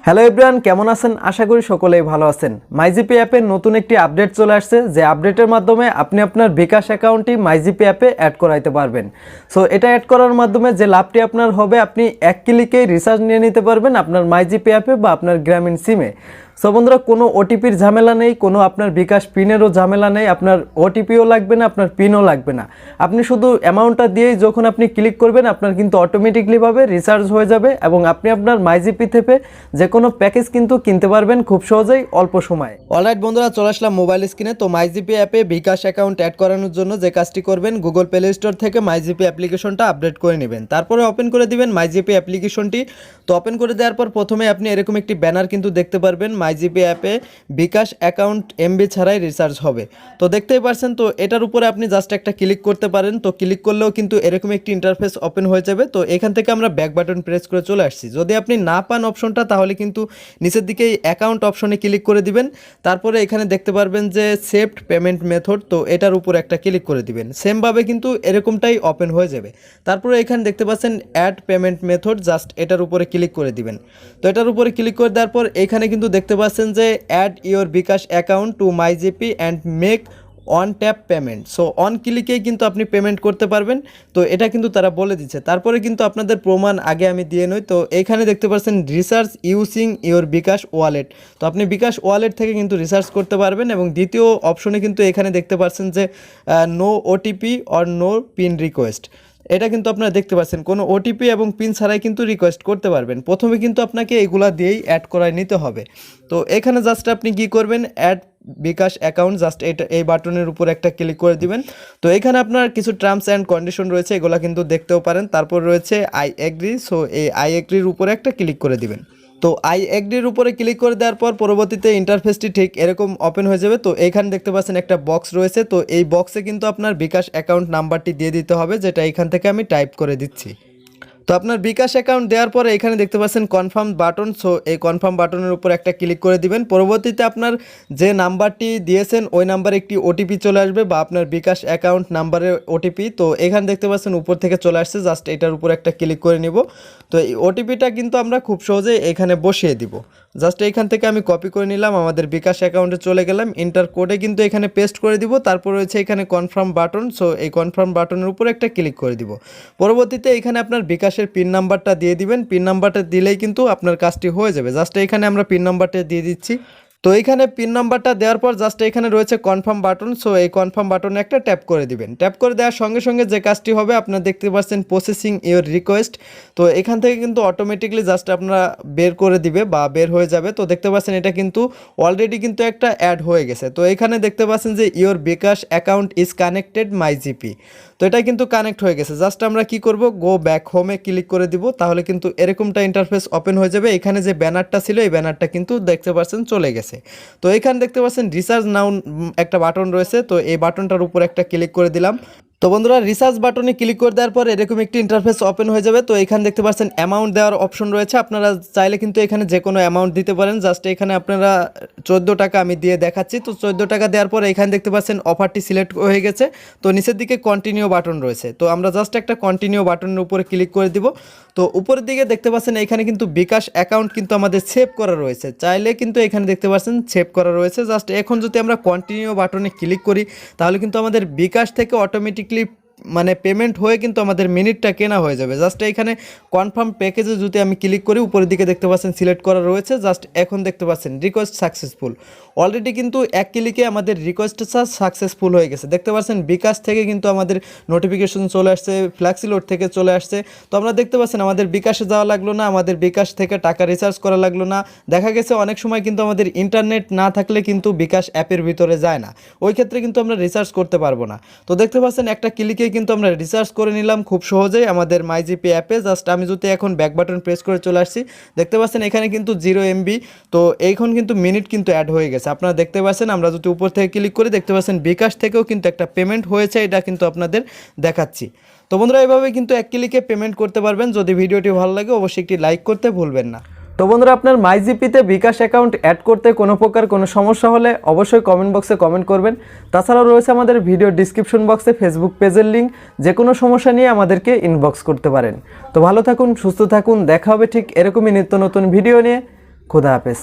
Hello everyone, কেমন আছেন? আশা করি সকলেই ভালো আছেন। মাইজিপি অ্যাপের নতুন একটি আপডেট চলে আসছে, যে আপডেটের মাধ্যমে আপনি আপনার বিকাশ অ্যাকাউন্টটি মাইজিপি অ্যাপে অ্যাড করাইতে পারবেন। সো এটা অ্যাড করার মাধ্যমে যে লাভটি আপনার হবে, আপনি এক ক্লিকেই রিচার্জ নিয়ে নিতে পারবেন আপনার মাইজিপি অ্যাপে বা আপনার গ্রামীণ সিমে। সো বন্ধুরা, কোনো ওটিপির ঝামেলা নেই, কোনো আপনার বিকাশ পিনেরও ঝামেলা নেই, আপনার ওটিপিও লাগবে না, আপনার পিনও লাগবে না। আপনি শুধু অ্যামাউন্টটা দিয়েই যখন আপনি ক্লিক করবেন, আপনার কিন্তু অটোমেটিকলিভাবে রিচার্জ হয়ে যাবে এবং আপনি আপনার মাইজিপি থেকে যে কোনো প্যাকেজ কিন্তু কিনতে পারবেন খুব সহজেই, অল্প সময়ে। অলরাইট বন্ধুরা, চলে আসলাম মোবাইল স্ক্রিনে। তো মাইজিপি অ্যাপে বিকাশ অ্যাকাউন্ট অ্যাড করানোর জন্য যে কাজটি করবেন, গুগল প্লে স্টোর থেকে মাইজিপি অ্যাপ্লিকেশনটা আপডেট করে নেবেন, তারপরে ওপেন করে দিবেন মাইজিপি অ্যাপ্লিকেশনটি। তো ওপেন করে দেওয়ার পর প্রথমে আপনি এরকম একটি ব্যানার কিন্তু দেখতে পারবেন, মাইজিপি অ্যাপে বিকাশ অ্যাকাউন্ট এমবি ছাড়াই রিচার্জ হবে। তো দেখতেই পারছেন, তো এটার উপরে আপনি জাস্ট একটা ক্লিক করতে পারেন। তো ক্লিক করলেও কিন্তু এরকম একটি ইন্টারফেস ওপেন হয়ে যাবে। তো এখান থেকে আমরা ব্যাক বাটন প্রেস করে চলে আসছি। যদি আপনি না পান অপশনটা, তাহলে কিন্তু নিচের দিকে অ্যাকাউন্ট অপশনে ক্লিক করে দিবেন। তারপরে এখানে দেখতে পারবেন যে সেভড পেমেন্ট মেথড, তো এটার উপর একটা ক্লিক করে দিবেন। সেমভাবে কিন্তু এরকমটাই ওপেন হয়ে যাবে। তারপরে এখানে দেখতে পাচ্ছেন অ্যাড পেমেন্ট মেথড, জাস্ট এটার উপরে ক্লিক করে দিবেন। তো এটার উপরে ক্লিক করে দেওয়ার পর এখানে কিন্তু দেখতে পাচ্ছেন যে add your bKash account to MyGP and make on tap payment. So on ক্লিকেই কিন্তু আপনি পেমেন্ট করতে পারবেন। তো এটা কিন্তু তারা বলে দিচ্ছে। তারপরে কিন্তু আপনাদের প্রমাণ আগে আমি দিয়ে নই। তো এইখানে দেখতে পাচ্ছেন research using your bKash wallet. তো আপনি বিকাশ ওয়ালেট থেকে কিন্তু রিসার্চ করতে পারবেন। এবং দ্বিতীয় অপশনে কিন্তু এখানে দেখতে পাচ্ছেন যে no OTP or no PIN request. এটা কিন্তু আপনারা দেখতে পাচ্ছেন, কোনো ওটিপি এবং পিন ছাড়াই কিন্তু রিকোয়েস্ট করতে পারবেন। প্রথমে কিন্তু আপনাকে এগুলা দিয়েই অ্যাড করায় নিতে হবে। তো এখানে জাস্ট আপনি কি করবেন, অ্যাড বিকাশ অ্যাকাউন্ট, জাস্ট এই বাটনের উপর একটা ক্লিক করে দিবেন। তো এখানে আপনার কিছু টার্মস অ্যান্ড কন্ডিশন রয়েছে, এগুলা কিন্তু দেখতেও পারেন। তারপর রয়েছে আই এগ্রি। সো এই আই এগ্রির উপরে একটা ক্লিক করে দিবেন। তো আই এগ্রির উপরে ক্লিক করে দেওয়ার পর পরবর্তীতে ইন্টারফেসটি ঠিক এরকম ওপেন হয়ে যাবে। তো এখানে দেখতে পাচ্ছেন একটা বক্স রয়েছে। তো এই বক্সে কিন্তু আপনার বিকাশ অ্যাকাউন্ট নাম্বারটি দিয়ে দিতে হবে, যেটা এখান থেকে আমি টাইপ করে দিচ্ছি। তো আপনার বিকাশ অ্যাকাউন্ট দেওয়ার পরে এখানে দেখতে পাচ্ছেন কনফার্ম বাটন। সো এই কনফার্ম বাটনের উপর একটা ক্লিক করে দিবেন। পরবর্তীতে আপনার যে নাম্বারটি দিয়েছেন ওই নাম্বারে একটি ওটিপি চলে আসবে, বা আপনার বিকাশ অ্যাকাউন্ট নাম্বারের ওটিপি। তো এখানে দেখতে পাচ্ছেন উপর থেকে চলে আসছে, জাস্ট এটার উপর একটা ক্লিক করে নিব। তো এই ওটিপিটা কিন্তু আমরা খুব সহজেই এখানে বসিয়ে দিব। জাস্ট এইখান থেকে আমি কপি করে নিলাম, আমাদের বিকাশ অ্যাকাউন্টে চলে গেলাম, ইন্টার কোডে কিন্তু এখানে পেস্ট করে দিব। তারপর রয়েছে এখানে কনফার্ম বাটন। সো এই কনফার্ম বাটনের উপর একটা ক্লিক করে দিব। পরবর্তীতে এখানে আপনার বিকাশের পিন নাম্বারটা দিয়ে দিবেন। পিন নাম্বারটা দিলেই কিন্তু আপনার কাজটি হয়ে যাবে। জাস্ট এখানে আমরা পিন নাম্বারটা দিয়ে দিচ্ছি। তো এইখানে পিন নাম্বারটা দেওয়ার পর জাস্ট এখানে রয়েছে কনফার্ম বাটন। সো এই কনফার্ম বাটনে একটা ট্যাপ করে দিবেন। ট্যাপ করে দেওয়ার সঙ্গে সঙ্গে যে কাজটি হবে, আপনারা দেখতে পাচ্ছেন প্রসেসিং ইওর রিকোয়েস্ট। তো এখান থেকে কিন্তু অটোমেটিকলি জাস্ট আপনারা বের করে দিবে বা বের হয়ে যাবে। তো দেখতে পাচ্ছেন এটা কিন্তু অলরেডি কিন্তু একটা অ্যাড হয়ে গেছে। তো এখানে দেখতে পাচ্ছেন যে your bKash account is connected MyGP. তো এটা কিন্তু কানেক্ট হয়ে গেছে। জাস্ট আমরা কি করব, গো ব্যাক হোমে ক্লিক করে দিব। তাহলে কিন্তু এরকমটা ইন্টারফেস ওপেন হয়ে যাবে। এখানে যে ব্যানারটা ছিল, এই ব্যানারটা কিন্তু দেখতে পাচ্ছেন চলে গেছে। তো এখানে দেখতে পাচ্ছেন রিচার্জ নাও একটা বাটন রয়েছে। তো এই বাটনটার উপর একটা ক্লিক করে দিলাম। তো বন্ধুরা, রিচার্জ বাটনে ক্লিক করে দেওয়ার পর এরকম একটি ইন্টারফেস ওপেন হয়ে যাবে। তো এখানে দেখতে পাচ্ছেন অ্যামাউন্ট দেওয়ার অপশন রয়েছে। আপনারা চাইলে কিন্তু এখানে যে কোনো অ্যামাউন্ট দিতে পারেন। জাস্ট এখানে আপনারা 14 টাকা আমি দিয়ে দেখাচ্ছি। তো 14 টাকা দেওয়ার পর এখানে দেখতে পাচ্ছেন অফারটি সিলেক্ট হয়ে গেছে। তো নিচের দিকে কন্টিনিউ বাটন রয়েছে। তো আমরা জাস্ট একটা কন্টিনিউ বাটনের উপরে ক্লিক করে দিব। তো উপরের দিকে দেখতে পাচ্ছেন এখানে কিন্তু বিকাশ অ্যাকাউন্ট কিন্তু আমাদের সেভ করা রয়েছে। চাইলে কিন্তু এখানে দেখতে পাচ্ছেন সেভ করা রয়েছে। জাস্ট এখন যদি আমরা কন্টিনিউ বাটনে ক্লিক করি, তাহলে কিন্তু আমাদের বিকাশ থেকে অটোমেটিকলি মানে পেমেন্ট হয়ে কিন্তু আমাদের মিনিটটা কেনা হয়ে যাবে। জাস্ট এখানে কনফার্ম প্যাকেজে যদি আমি ক্লিক করি, উপরের দিকে দেখতে পাচ্ছেন সিলেক্ট করা রয়েছে। জাস্ট এখন দেখতে পাচ্ছেন রিকোয়েস্ট সাকসেসফুল। অলরেডি কিন্তু এক ক্লিকে আমাদের রিকোয়েস্টটা সাকসেসফুল হয়ে গেছে। দেখতে পাচ্ছেন বিকাশ থেকে কিন্তু আমাদের নোটিফিকেশন চলে আসছে, ফ্লেক্সিলোড থেকে চলে আসছে। তো আমরা দেখতে পাচ্ছেন আমাদের বিকাশে যাওয়া লাগলো না, আমাদের বিকাশ থেকে টাকা রিচার্জ করা লাগলো না। দেখা গেছে অনেক সময় কিন্তু আমাদের ইন্টারনেট না থাকলে কিন্তু বিকাশ অ্যাপের ভিতরে যায় না, ওই ক্ষেত্রে কিন্তু আমরা রিচার্জ করতে পারবো না। তো দেখতে পাচ্ছেন একটা ক্লিকে কিন্তু আমরা রিচার্জ করে নিলাম খুব সহজেই আমাদের মাইজিপি অ্যাপে। জাস্ট আমি যদি এখন ব্যাক বাটন প্রেস করে চলে আসছি, দেখতে পাচ্ছেন এখানে কিন্তু 0 MB। তো এইখন কিন্তু মিনিট কিন্তু অ্যাড হয়ে গেছে, আপনারা দেখতে পাচ্ছেন। আমরা যদি উপর থেকে ক্লিক করি, দেখতে পাচ্ছেন বিকাশ থেকেও কিন্তু একটা পেমেন্ট হয়েছে, এটা কিন্তু আপনাদের দেখাচ্ছি। তো বন্ধুরা, এইভাবে কিন্তু এক ক্লিকে পেমেন্ট করতে পারবেন। যদি ভিডিওটি ভালো লাগে অবশ্যই একটি লাইক করতে ভুলবেন না। তো বন্ধুরা, আপনার মাইজিপিতে বিকাশ অ্যাকাউন্ট অ্যাড করতে কোনো প্রকার কোনো সমস্যা হলে অবশ্যই কমেন্ট বক্সে কমেন্ট করবেন। তাছাড়াও রয়েছে আমাদের ভিডিও ডিসক্রিপশন বক্সে ফেসবুক পেজের লিঙ্ক, যে কোনো সমস্যা নিয়ে আমাদেরকে ইনবক্স করতে পারেন। তো ভালো থাকুন, সুস্থ থাকুন, দেখা হবে ঠিক এরকমই নিত্য নতুন ভিডিও নিয়ে। খুদা হাফেজ।